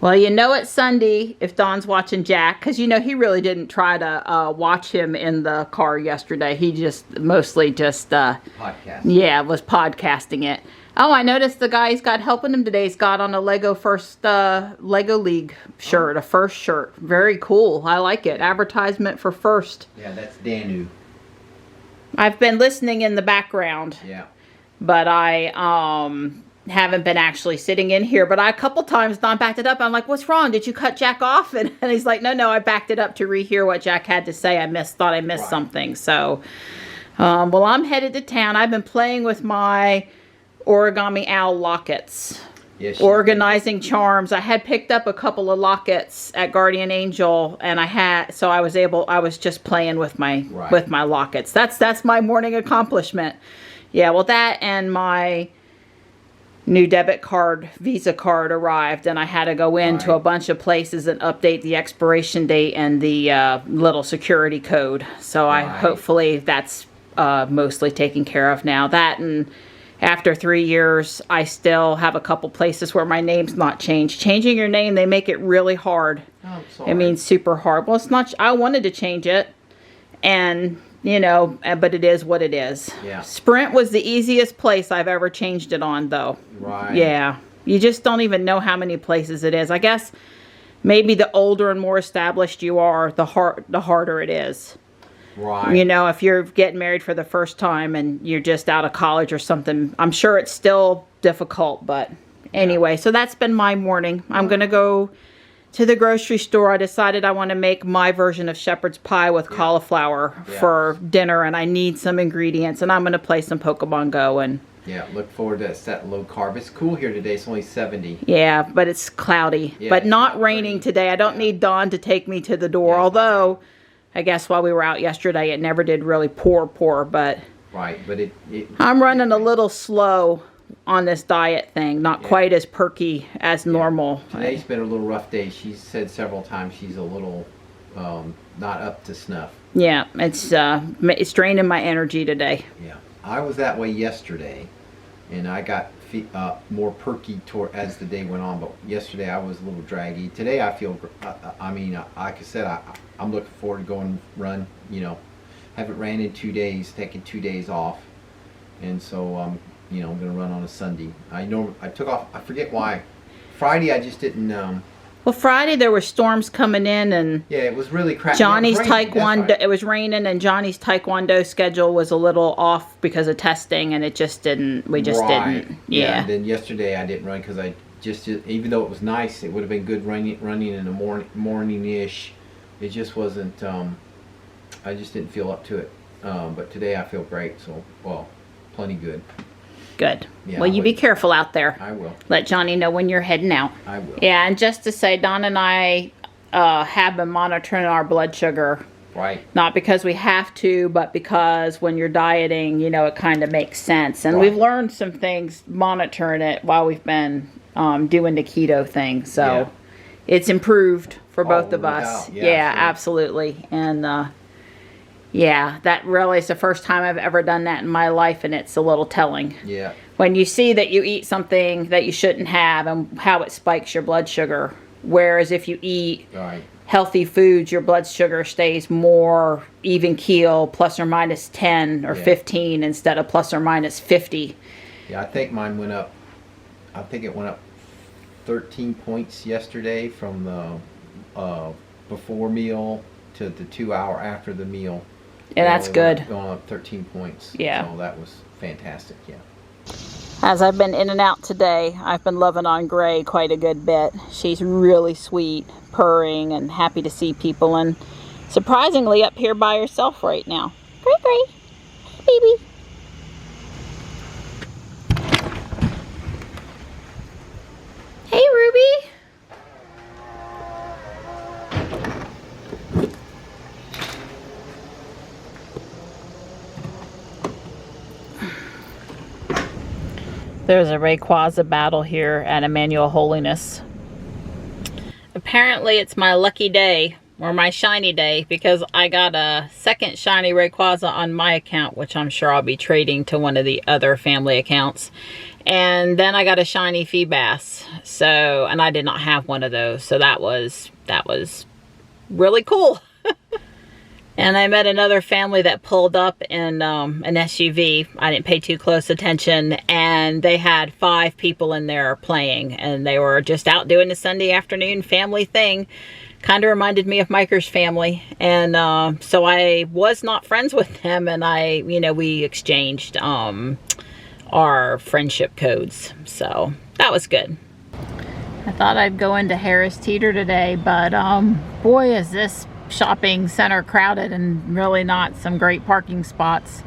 Well, you know it's Sunday if Don's watching Jack, because you know he really didn't try to watch him in the car yesterday. He just mostly just Podcast. Yeah, was podcasting it. Oh, I noticed the guy he's got helping him today's got on a Lego League shirt, a First shirt. Very cool. I like it. Advertisement for First. Yeah, that's Danu. I've been listening in the background. Yeah. But I haven't been actually sitting in here. But a couple times Don backed it up. I'm like, what's wrong? Did you cut Jack off? And he's like, no, I backed it up to rehear what Jack had to say. Thought I missed something. So, well, I'm headed to town. I've been playing with my origami owl lockets. Yes, organizing charms. I had picked up a couple of lockets at Guardian Angel, and I was just playing with my lockets. That's my morning accomplishment. Yeah, well, that and my new debit card, Visa card arrived, and I had to go into a bunch of places and update the expiration date and the little security code. So hopefully that's mostly taken care of now. That, and after 3 years, I still have a couple places where my name's not changed. Changing your name, they make it really hard. Oh, I'm sorry. I mean, super hard. Well, it's not. I wanted to change it, and you know, but it is what it is. Yeah. Sprint was the easiest place I've ever changed it on, though. Right. Yeah. You just don't even know how many places it is. I guess maybe the older and more established you are, the harder it is. Right. You know, if you're getting married for the first time and you're just out of college or something, I'm sure it's still difficult. But anyway, so that's been my morning. I'm going to go to the grocery store. I decided I want to make my version of shepherd's pie with cauliflower for dinner, and I need some ingredients, and I'm going to play some Pokemon Go. And yeah, look forward to that low carb. It's cool here today. It's only 70. Yeah, but it's cloudy, but not raining today. I don't need Dawn to take me to the door, although I guess while we were out yesterday, it never did really pour, but right, but it I'm running a little slow on this diet thing, not quite as perky as normal. Today's been a little rough day. She's said several times she's a little not up to snuff. Yeah, it's draining my energy today. Yeah, I was that way yesterday, and I got more perky as the day went on. But yesterday I was a little draggy. Today I feel. I mean, like I said, I'm looking forward to going run. You know, haven't ran in 2 days, taking 2 days off, and so you know, I'm gonna run on a Sunday. I took off. I forget why. Friday I just didn't. Well, Friday there were storms coming in, and yeah, it was really crappy. Johnny's Taekwondo. It was raining, and Johnny's Taekwondo schedule was a little off because of testing, and it just didn't. We just didn't. Yeah. And then yesterday I didn't run because I just even though it was nice, it would have been good running in the morning-ish. It just wasn't. I just didn't feel up to it. But today I feel great. So plenty good. Good. Yeah, well, you be careful out there. I will. Let Johnny know when you're heading out. I will. Yeah, and just to say, Don and I have been monitoring our blood sugar. Right. Not because we have to, but because when you're dieting, you know, it kind of makes sense. And we've learned some things monitoring it while we've been doing the keto thing. So it's improved for both of us. Yeah, absolutely. And yeah, that really is the first time I've ever done that in my life, and it's a little telling. Yeah. When you see that you eat something that you shouldn't have and how it spikes your blood sugar. Whereas if you eat healthy foods, your blood sugar stays more even keel, plus or minus 10 or 15 instead of plus or minus 50. Yeah, I think mine went up. I think it went up 13 points yesterday from the before meal to the 2 hour after the meal. Yeah, that's good. Going up 13 points. Yeah. So that was fantastic, yeah. As I've been in and out today, I've been loving on Gray quite a good bit. She's really sweet, purring, and happy to see people, and surprisingly up here by herself right now. Gray, Gray. Hey, baby. Hey, Ruby. There's a Rayquaza battle here at Emmanuel Holiness. Apparently it's my lucky day or my shiny day, because I got a second shiny Rayquaza on my account, which I'm sure I'll be trading to one of the other family accounts. And then I got a shiny Feebas. So, and I did not have one of those. So that was really cool. And I met another family that pulled up in an SUV. I didn't pay too close attention, and they had 5 people in there playing, and they were just out doing a Sunday afternoon family thing. Kind of reminded me of Micah's family, and so I was not friends with them, and we exchanged our friendship codes, so that was good. I thought I'd go into Harris Teeter today, but boy, is this shopping center crowded and really not some great parking spots.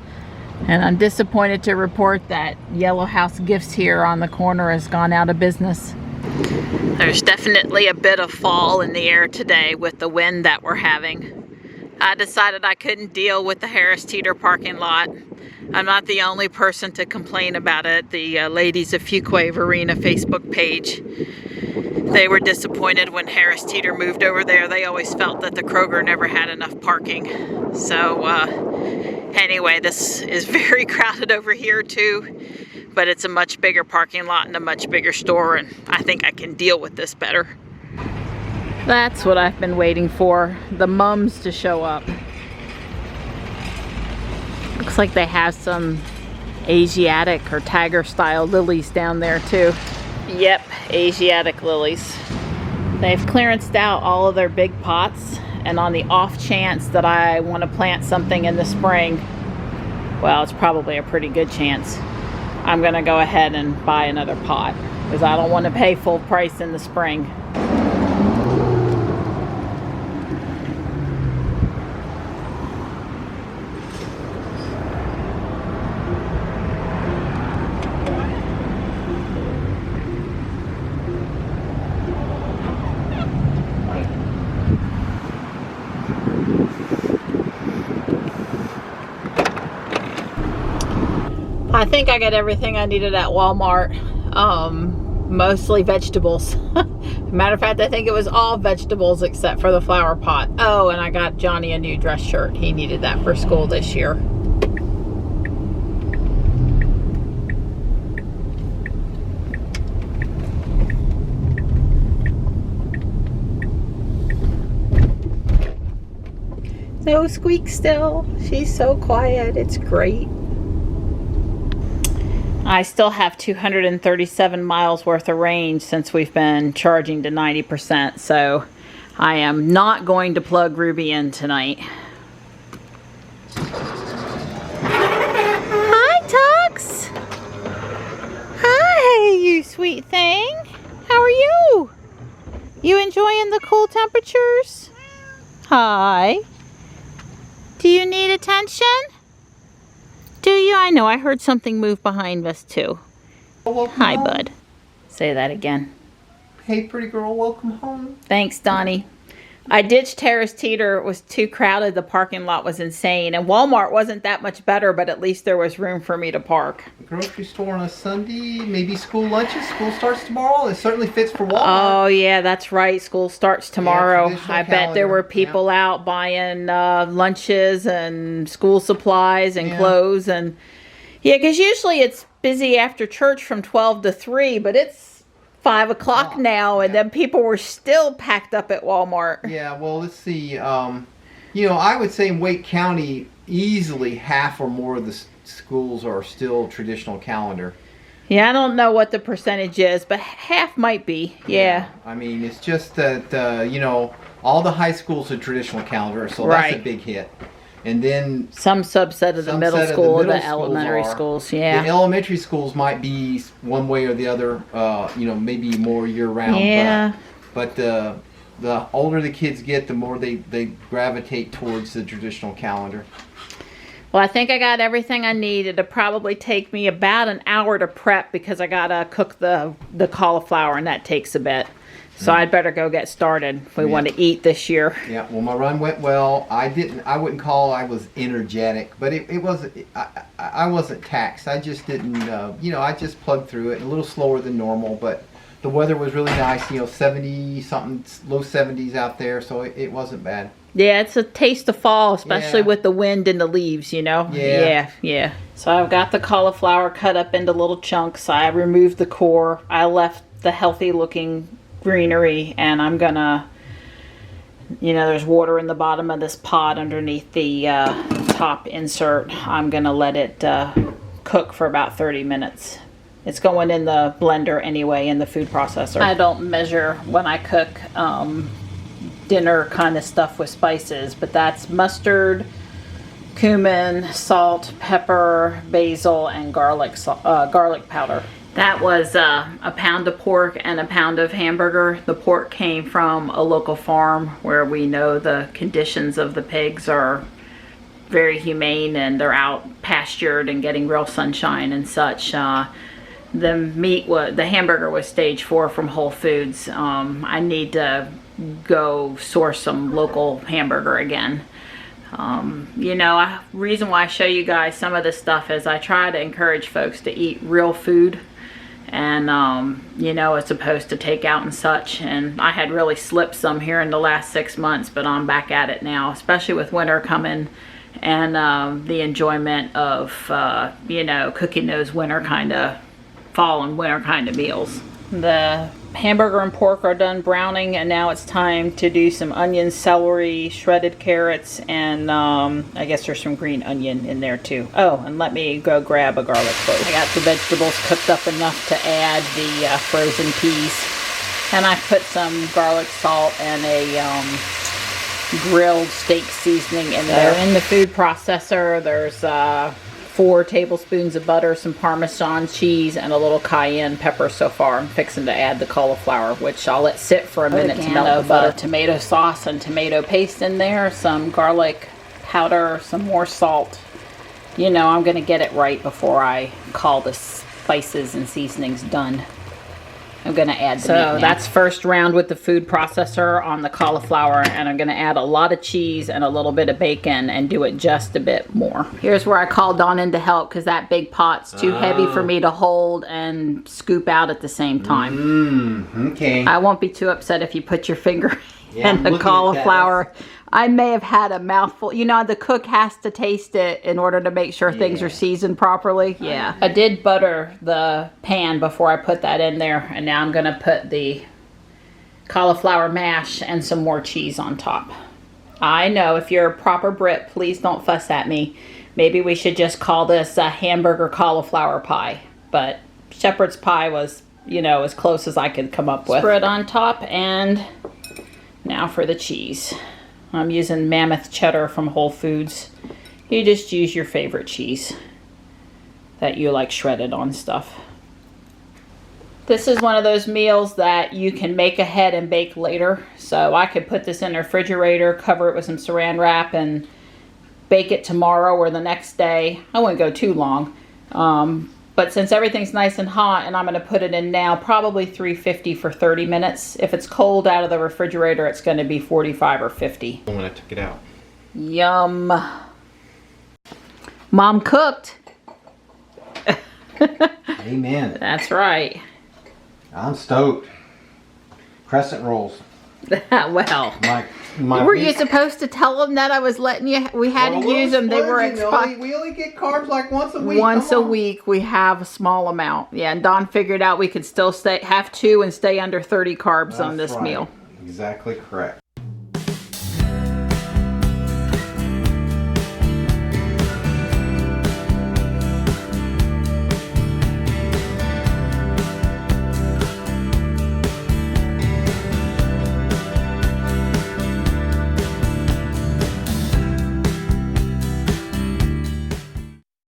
And I'm disappointed to report that Yellow House Gifts here on the corner has gone out of business. There's definitely a bit of fall in the air today with the wind that we're having. I decided I couldn't deal with the Harris Teeter parking lot. I'm not the only person to complain about it. The ladies of Fuquay Arena Facebook page, they were disappointed when Harris Teeter moved over there. They always felt that the Kroger never had enough parking. So anyway, this is very crowded over here too, but it's a much bigger parking lot and a much bigger store, and I think I can deal with this better. That's what I've been waiting for, the mums to show up. Looks like they have some Asiatic or tiger style lilies down there too. Yep, Asiatic lilies. They've clearanced out all of their big pots, and on the off chance that I want to plant something in the spring, well, it's probably a pretty good chance, I'm gonna go ahead and buy another pot, because I don't want to pay full price in the spring. I think I got everything I needed at Walmart, mostly vegetables. Matter of fact, I think it was all vegetables except for the flower pot. Oh, and I got Johnny a new dress shirt. He needed that for school this year. No Squeak still. She's so quiet. It's great. I still have 237 miles worth of range since we've been charging to 90%, so I am not going to plug Ruby in tonight. Hi, Tux! Hi, you sweet thing! How are you? You enjoying the cool temperatures? Hi. Do you need attention? Do you? I know, I heard something move behind us too. Hi, home. bud. Say that again. Hey, pretty girl, welcome home. Thanks, Donnie. I ditched Harris Teeter. It was too crowded. The parking lot was insane. And Walmart wasn't that much better, but at least there was room for me to park. The grocery store on a Sunday, maybe school lunches. School starts tomorrow. It certainly fits for Walmart. Oh, yeah, that's right. School starts tomorrow. Yeah, I bet there were people out buying lunches and school supplies and clothes. And yeah, because usually it's busy after church from 12 to 3, but it's 5 o'clock now, and then people were still packed up at Walmart. Yeah, well, let's see. I would say in Wake County, easily half or more of the schools are still traditional calendar. Yeah, I don't know what the percentage is, but half might be. Yeah. I mean, it's just that, all the high schools are traditional calendar, so that's a big hit. And then some subset of the middle school or the elementary schools, yeah. The elementary schools might be one way or the other, maybe more year-round. Yeah. But the older the kids get, the more they gravitate towards the traditional calendar. Well, I think I got everything I need. It'll probably take me about an hour to prep because I gotta cook the cauliflower, and that takes a bit. So I'd better go get started if we want to eat this year. Yeah, well, my run went well. I wouldn't call I was energetic, but it wasn't, I wasn't taxed. I just didn't, I just plugged through it, a little slower than normal, but the weather was really nice, you know, 70 something, low 70s out there, so it wasn't bad. Yeah, it's a taste of fall, especially Yeah. with the wind and the leaves, you know? Yeah. So I've got the cauliflower cut up into little chunks. I removed the core. I left the healthy looking greenery, and I'm gonna, you know, there's water in the bottom of this pot underneath the top insert. I'm gonna let it cook for about 30 minutes. It's going in the blender anyway, in the food processor. I don't measure when I cook dinner kind of stuff with spices, but that's mustard, cumin, salt, pepper, basil, and garlic powder. That was a pound of pork and a pound of hamburger. The pork came from a local farm where we know the conditions of the pigs are very humane and they're out pastured and getting real sunshine and such. The hamburger was stage 4 from Whole Foods. I need to go source some local hamburger again. You know, reason why I show you guys some of this stuff is I try to encourage folks to eat real food, and you know, as opposed to takeout and such. And I had really slipped some here in the last 6 months, but I'm back at it now, especially with winter coming, and the enjoyment of you know, cooking those fall and winter kind of meals. The hamburger and pork are done browning, and now it's time to do some onions, celery, shredded carrots, and I guess there's some green onion in there too. Oh, and let me go grab a garlic clove. I got the vegetables cooked up enough to add the frozen peas, and I put some garlic salt and a grilled steak seasoning in there. In the food processor, there's 4 tablespoons of butter, some Parmesan cheese, and a little cayenne pepper so far. I'm fixing to add the cauliflower, which I'll let sit for a minute to melt the butter. Tomato sauce and tomato paste in there, some garlic powder, some more salt. You know, I'm going to get it right before I call the spices and seasonings done. I'm going to add the meat now. That's first round with the food processor on the cauliflower, and I'm going to add a lot of cheese and a little bit of bacon and do it just a bit more. Here's where I called Dawn in to help, because that big pot's too heavy for me to hold and scoop out at the same time. Okay. I won't be too upset if you put your finger in the cauliflower. I may have had a mouthful. You know, the cook has to taste it in order to make sure things are seasoned properly. Yeah. I did butter the pan before I put that in there, and now I'm going to put the cauliflower mash and some more cheese on top. I know, if you're a proper Brit, please don't fuss at me. Maybe we should just call this a hamburger cauliflower pie. But shepherd's pie was, you know, as close as I could come up with. Spread on top, and now for the cheese. I'm using Mammoth cheddar from Whole Foods. You just use your favorite cheese that you like shredded on stuff. This is one of those meals that you can make ahead and bake later. So I could put this in the refrigerator, cover it with some saran wrap, and bake it tomorrow or the next day. I wouldn't go too long. But since everything's nice and hot, and I'm going to put it in now, probably 350 for 30 minutes. If it's cold out of the refrigerator, it's going to be 45 or 50. When I took it out. Yum. Mom cooked. Amen. That's right. I'm stoked. Crescent rolls. Well, were you supposed to tell them that I was letting you? We had to use them. They were expired. We only get carbs like once a week. Once a week, we have a small amount. Yeah, and Dawn figured out we could still have 2 and stay under 30 carbs on this meal. Exactly correct.